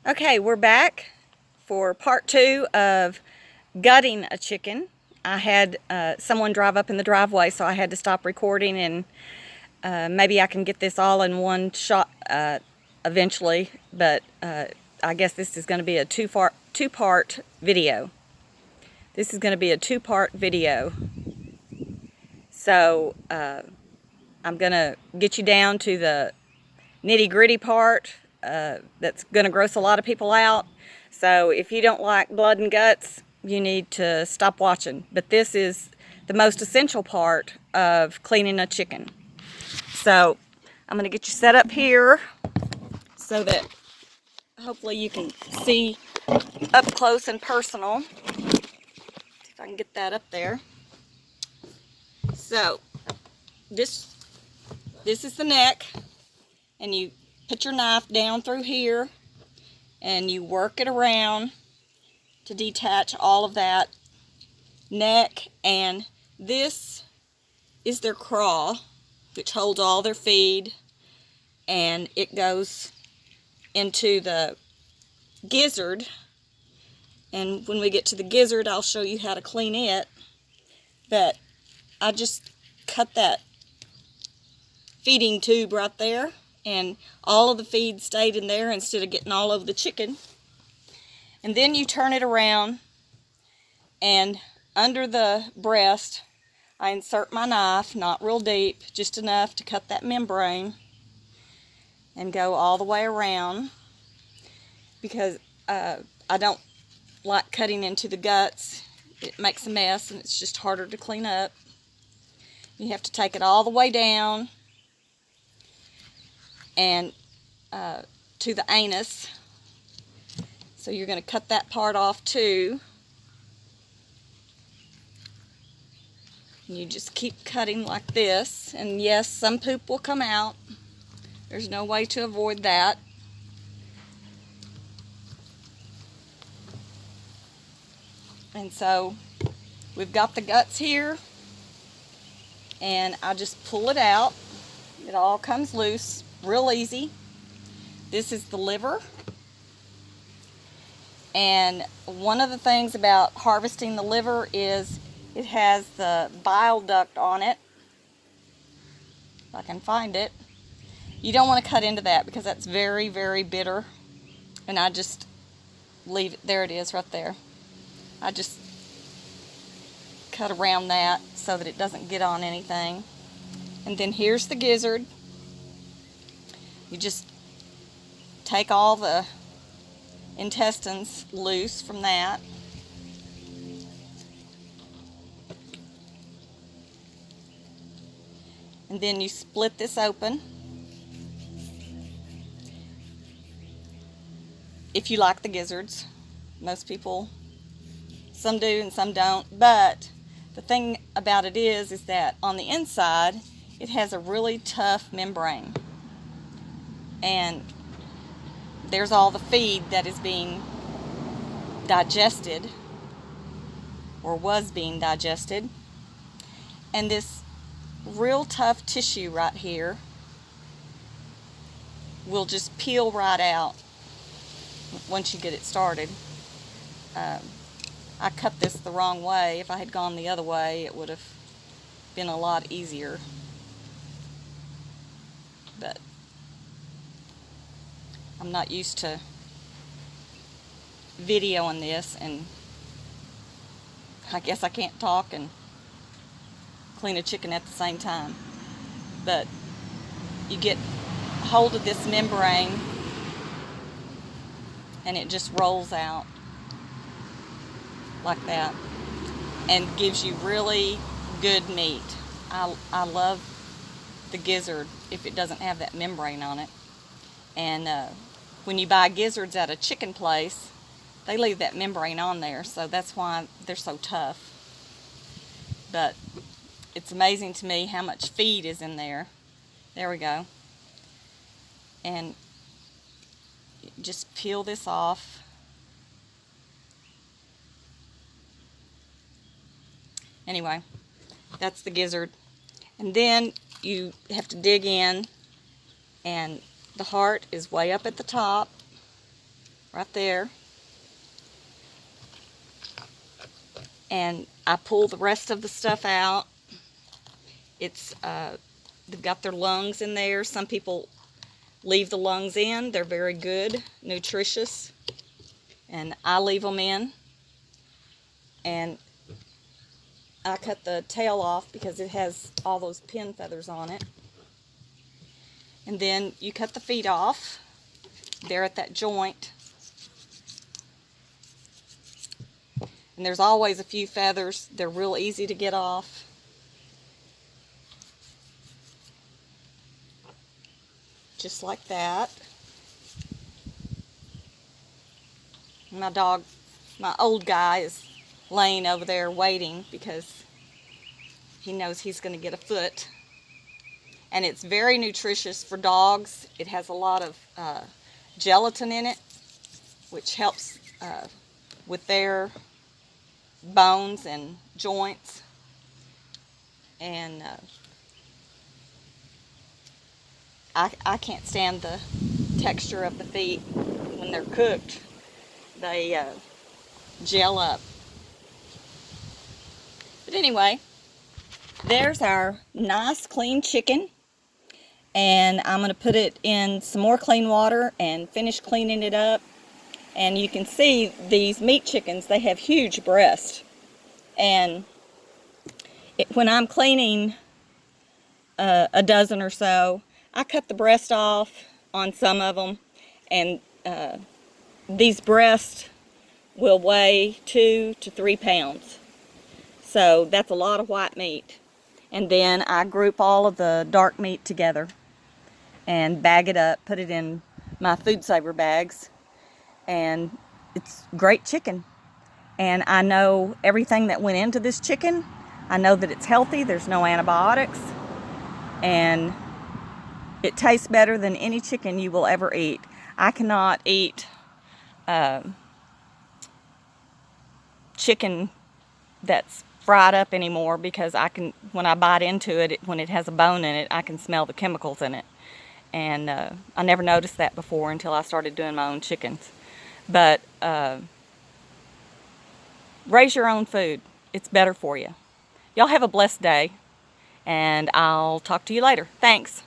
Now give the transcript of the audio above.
Okay, we're back for part 2 of gutting a chicken. I had someone drive up in the driveway, so I had to stop recording, and maybe I can get this all in one shot eventually, but I guess this is going to be a two-part video. This is going to be a two-part video. So I'm going to get you down to the nitty-gritty part that's going to gross a lot of people out. So if you don't like blood and guts, you need to stop watching. But this is the most essential part of cleaning a chicken. So I'm going to get you set up here so that hopefully you can see up close and personal. See if I can get that up there. So this is the neck, and you put your knife down through here and you work it around to detach all of that neck. And this is their craw, which holds all their feed, and it goes into the gizzard. And when we get to the gizzard, I'll show you how to clean it. But I just cut that feeding tube right there, and all of the feed stayed in there instead of getting all over the chicken. And then you turn it around, and under the breast I insert my knife, not real deep, just enough to cut that membrane, and go all the way around, because I don't like cutting into the guts. It makes a mess and it's just harder to clean up. You have to take it all the way down and to the anus. So you're going to cut that part off too. And you just keep cutting like this. And yes, some poop will come out. There's no way to avoid that. And so we've got the guts here, and I just pull it out. It all comes loose real easy. This is the liver. And one of the things about harvesting the liver is it has the bile duct on it. If I can find it. You don't want to cut into that because that's very, very bitter. And I just leave it. There it is right there. I just cut around that so that it doesn't get on anything. And then here's the gizzard. You just take all the intestines loose from that. And then you split this open. If you like the gizzards. Most people, some do and some don't. But the thing about it is that on the inside, it has a really tough membrane. And there's all the feed that is being digested, or was being digested. And this real tough tissue right here will just peel right out once you get it started. I cut this the wrong way. If I had gone the other way, it would have been a lot easier. But I'm not used to videoing this, and I guess I can't talk and clean a chicken at the same time. But you get hold of this membrane and it just rolls out like that and gives you really good meat. I love the gizzard if it doesn't have that membrane on it. And when you buy gizzards at a chicken place, they leave that membrane on there, so that's why they're so tough. But it's amazing to me how much feed is in there. There we go. And just peel this off. Anyway, that's the gizzard. And then you have to dig in, and the heart is way up at the top. right there. And I pull the rest of the stuff out. It's they've got their lungs in there. Some people leave the lungs in. They're very good, nutritious, and I leave them in. And I cut the tail off because it has all those pin feathers on it. And then you cut the feet off. They're at that joint. And there's always a few feathers. They're real easy to get off. Just like that. My dog, my old guy, is laying over there waiting because he knows he's going to get a foot. And it's very nutritious for dogs. It has a lot of gelatin in it, which helps with their bones and joints. And I can't stand the texture of the feet when they're cooked. They gel up. But anyway, there's our nice clean chicken. And I'm going to put it in some more clean water and finish cleaning it up. And you can see these meat chickens, they have huge breasts. And when I'm cleaning a dozen or so, I cut the breast off on some of them. And these breasts will weigh 2 to 3 pounds. So that's a lot of white meat. And then I group all of the dark meat together and bag it up, put it in my Food Saver bags. And it's great chicken. And I know everything that went into this chicken. I know that it's healthy, there's no antibiotics, and it tastes better than any chicken you will ever eat. I cannot eat chicken that's fried up anymore because when I bite into it, when it has a bone in it, I can smell the chemicals in it. And I never noticed that before until I started doing my own chickens. But raise your own food. It's better for you. Y'all have a blessed day, and I'll talk to you later. Thanks.